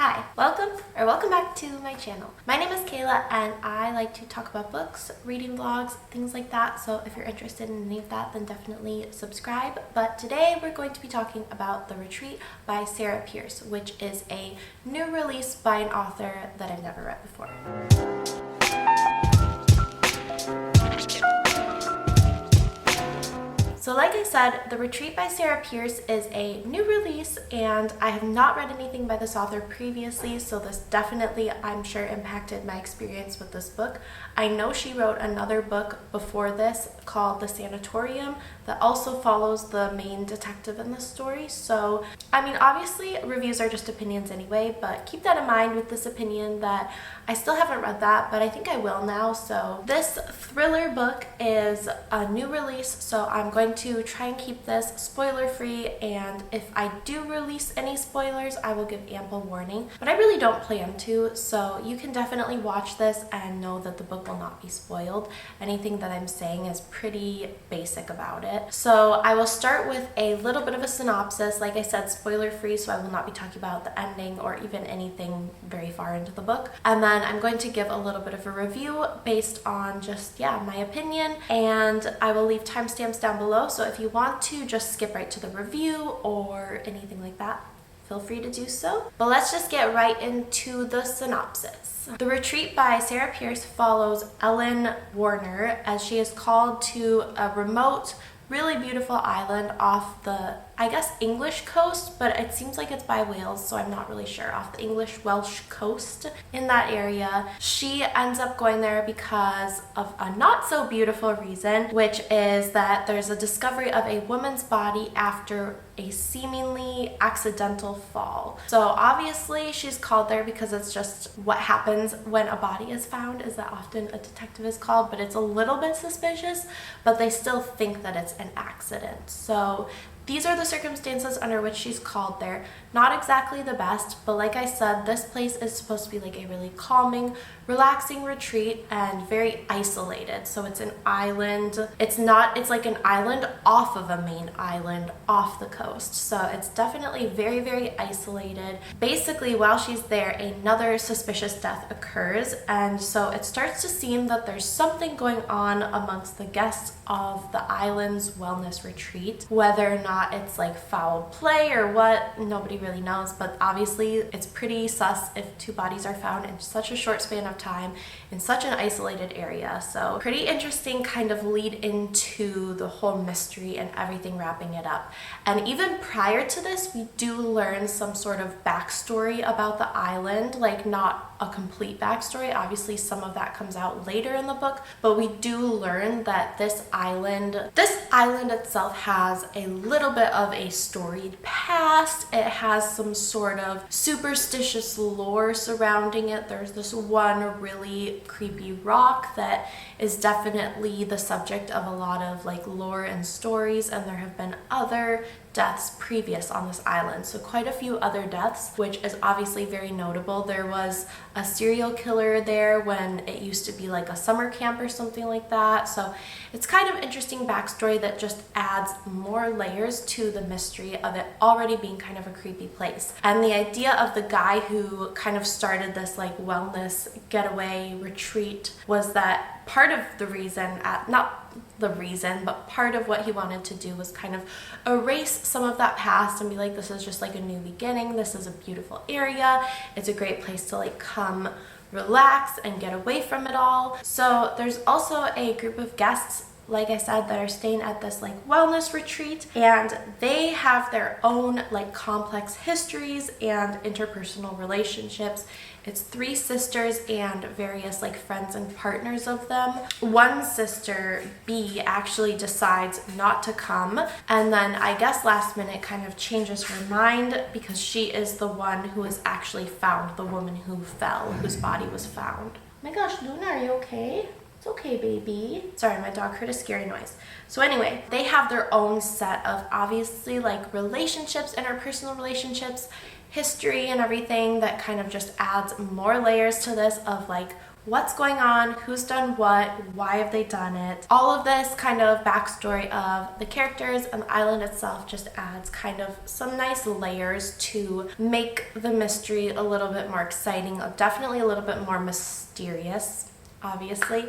Hi, welcome back to my channel. My name is Kayla and I like to talk about books, reading vlogs, things like that. So if you're interested in any of that, then definitely subscribe. But today we're going to be talking about The Retreat by Sarah Pearse, which is a new release by an author that I've never read before. So like I said, The Retreat by Sarah Pearse is a new release and I have not read anything by this author previously, so this definitely, I'm sure, impacted my experience with this book. I know she wrote another book before this called The Sanatorium that also follows the main detective in the story. So, I mean, obviously reviews are just opinions anyway, but keep that in mind with this opinion that I still haven't read that, but I think I will now. So this thriller book is a new release, so I'm going to try and keep this spoiler free, and if I do release any spoilers, I will give ample warning, but I really don't plan to, so you can definitely watch this and know that the book will not be spoiled. Anything that I'm saying is pretty basic about it. So I will start with a little bit of a synopsis. Like I said, spoiler free, so I will not be talking about the ending or even anything very far into the book. And then I'm going to give a little bit of a review based on just, my opinion, and I will leave timestamps down below, so if you want to just skip right to the review or anything like that, feel free to do so. But let's just get right into the synopsis. The Retreat by Sarah Pearse follows Ellen Warner as she is called to a remote, really beautiful island off the, I guess, English coast, but it seems like it's by Wales, so I'm not really sure, off the English-Welsh coast in that area. She ends up going there because of a not so beautiful reason, which is that there's a discovery of a woman's body after a seemingly accidental fall. So obviously she's called there because it's just what happens when a body is found, is that often a detective is called, but it's a little bit suspicious, but they still think that it's an accident. So these are the circumstances under which she's called there. Not exactly the best, but like I said, this place is supposed to be like a really calming, relaxing retreat and very isolated. So it's an island. It's like an island off of a main island off the coast. So it's definitely very, very isolated. Basically, while she's there, another suspicious death occurs. And so it starts to seem that there's something going on amongst the guests of the island's wellness retreat. Whether or not it's like foul play or what, nobody really knows, but obviously it's pretty sus if two bodies are found in such a short span of time in such an isolated area. So pretty interesting kind of lead into the whole mystery and everything wrapping it up. And even prior to this, we do learn some sort of backstory about the island, like not a complete backstory. Obviously some of that comes out later in the book, but we do learn that this island itself has a little bit of a storied past. It has some sort of superstitious lore surrounding it. There's this one really creepy rock that is definitely the subject of a lot of like lore and stories, and there have been other deaths previous on this island, so quite a few other deaths, which is obviously very notable. There was a serial killer there when it used to be like a summer camp or something like that, so it's kind of interesting backstory that just adds more layers to the mystery of it already being kind of a creepy place. And the idea of the guy who kind of started this like wellness getaway retreat was that part of the reason, but part of what he wanted to do was kind of erase some of that past and be like, this is just like a new beginning. This is a beautiful area. It's a great place to like come relax and get away from it all. So there's also a group of guests, like I said, that are staying at this like wellness retreat, and they have their own like complex histories and interpersonal relationships. It's three sisters and various like friends and partners of them. One sister, B, actually decides not to come, and then I guess last minute kind of changes her mind because she is the one who has actually found the woman who fell, whose body was found. Oh my gosh, Luna, are you okay? It's okay, baby. Sorry, my dog heard a scary noise. So anyway, they have their own set of obviously like relationships, interpersonal relationships, history and everything that kind of just adds more layers to this of like what's going on, who's done what, why have they done it. All of this kind of backstory of the characters and the island itself just adds kind of some nice layers to make the mystery a little bit more exciting, definitely a little bit more mysterious, obviously,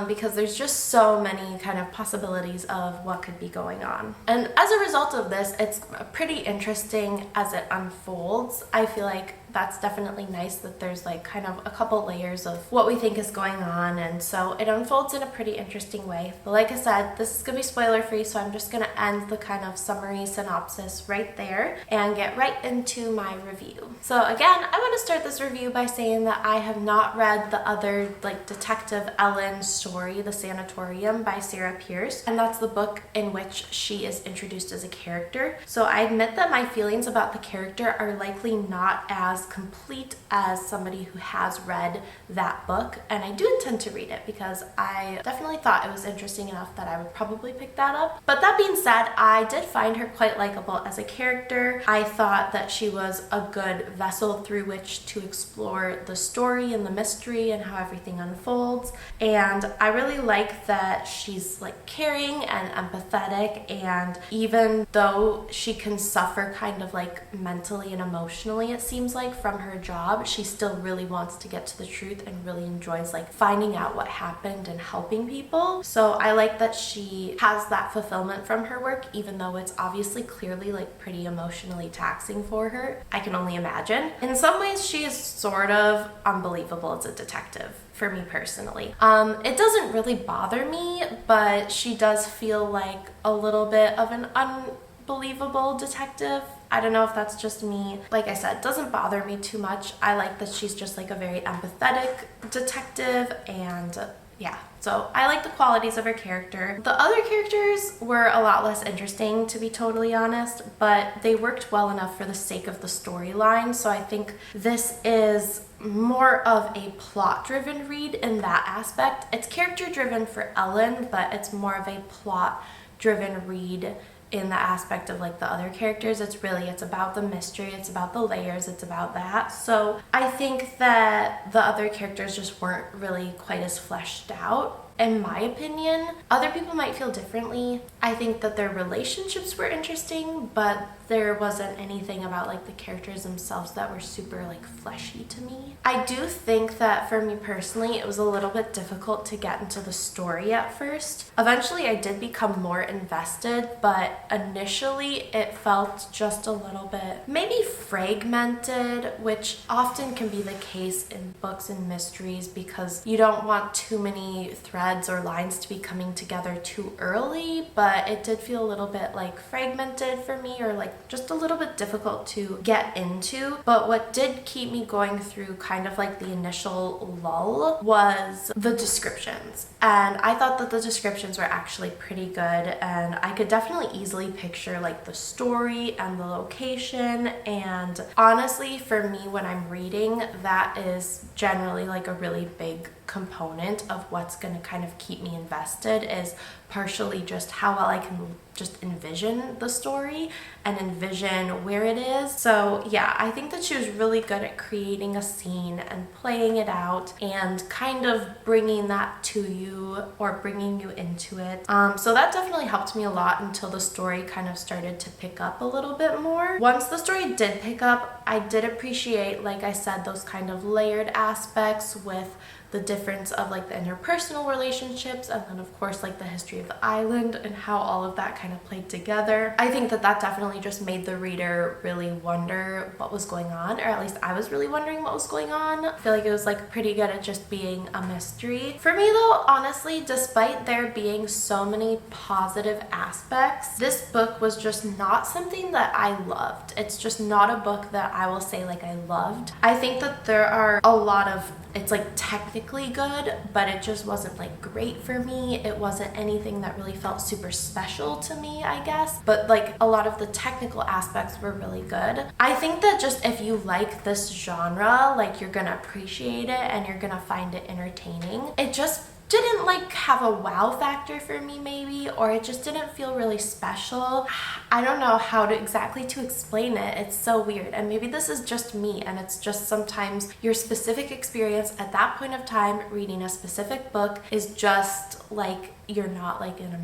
because there's just so many kind of possibilities of what could be going on. And as a result of this, it's pretty interesting as it unfolds. I feel like that's definitely nice that there's like kind of a couple layers of what we think is going on, and so it unfolds in a pretty interesting way. But like I said, this is gonna be spoiler free, so I'm just gonna end the kind of summary synopsis right there and get right into my review. So again, I want to start this review by saying that I have not read the other like Detective Ellen story, The Sanatorium by Sarah Pearse, and that's the book in which she is introduced as a character. So I admit that my feelings about the character are likely not as complete as somebody who has read that book, and I do intend to read it because I definitely thought it was interesting enough that I would probably pick that up. But that being said, I did find her quite likable as a character. I thought that she was a good vessel through which to explore the story and the mystery and how everything unfolds, and I really like that she's like caring and empathetic, and even though she can suffer kind of like mentally and emotionally, it seems like, from her job, she still really wants to get to the truth and really enjoys like finding out what happened and helping people. So I like that she has that fulfillment from her work, even though it's obviously clearly like pretty emotionally taxing for her. I can only imagine. In some ways, she is sort of unbelievable as a detective for me personally. It doesn't really bother me, but she does feel like a little bit of an unbelievable detective. I don't know if that's just me. Like I said, it doesn't bother me too much. I like that she's just like a very empathetic detective, and yeah, so I like the qualities of her character. The other characters were a lot less interesting, to be totally honest, but they worked well enough for the sake of the storyline, so I think this is more of a plot-driven read in that aspect. It's character-driven for Ellen, but it's more of a plot-driven read in the aspect of like the other characters. It's about the mystery, it's about the layers, it's about that. So I think that the other characters just weren't really quite as fleshed out, in my opinion. Other people might feel differently. I think that their relationships were interesting, but there wasn't anything about like the characters themselves that were super like fleshy to me. I do think that for me personally, it was a little bit difficult to get into the story at first. Eventually I did become more invested, but initially it felt just a little bit maybe fragmented, which often can be the case in books and mysteries because you don't want too many threads or lines to be coming together too early, but it did feel a little bit like fragmented for me, or like just a little bit difficult to get into. But what did keep me going through kind of like the initial lull was the descriptions. And I thought that the descriptions were actually pretty good, and I could definitely easily picture like the story and the location. And honestly, for me, when I'm reading, that is generally like a really big component of what's going to kind of keep me invested, is partially just how well I can just envision the story and envision where it is. So yeah, I think that she was really good at creating a scene and playing it out and kind of bringing that to you or bringing you into it. So that definitely helped me a lot until the story kind of started to pick up a little bit more. Once the story did pick up, I did appreciate, like I said, those kind of layered aspects with the difference of like the interpersonal relationships, and then of course like the history of the island and how all of that kind of played together. I think that that definitely just made the reader really wonder what was going on, or at least I was really wondering what was going on. I feel like it was like pretty good at just being a mystery. For me though, honestly, despite there being so many positive aspects, this book was just not something that I loved. It's just not a book that I will say like I loved. I think that there are a lot of, it's like technically good, but it just wasn't like great for me. It wasn't anything that really felt super special to me, I guess. But like a lot of the technical aspects were really good. I think that just if you like this genre, like you're gonna appreciate it and you're gonna find it entertaining. It just didn't like have a wow factor for me maybe, or it just didn't feel really special. I don't know how to exactly to explain it. It's so weird, and maybe this is just me, and it's just sometimes your specific experience at that point of time reading a specific book is just like you're not like in a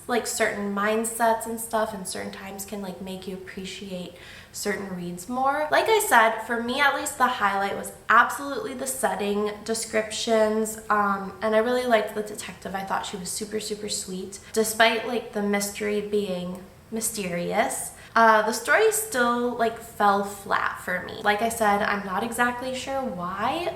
like certain mindsets and stuff, and certain times can like make you appreciate certain reads more. Like I said, for me at least, the highlight was absolutely the setting, descriptions, and I really liked the detective. I thought she was super sweet, despite like the mystery being mysterious. The story still like fell flat for me. Like I said, I'm not exactly sure why.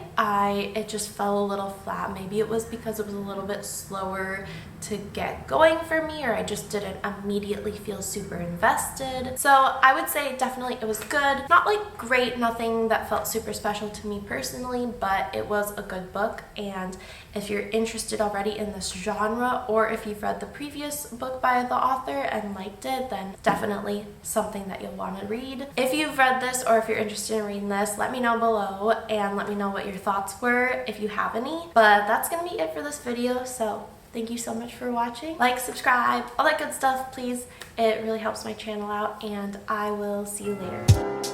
It just fell a little flat. Maybe it was because it was a little bit slower to get going for me, or I just didn't immediately feel super invested. So I would say definitely it was good. Not like great, nothing that felt super special to me personally, but it was a good book. And if you're interested already in this genre, or if you've read the previous book by the author and liked it, then definitely something that you'll want to read. If you've read this, or if you're interested in reading this, let me know below and let me know what your thoughts were if you have any. But that's gonna be it for this video, so thank you so much for watching. Like, subscribe, all that good stuff, please. It really helps my channel out, and I will see you later.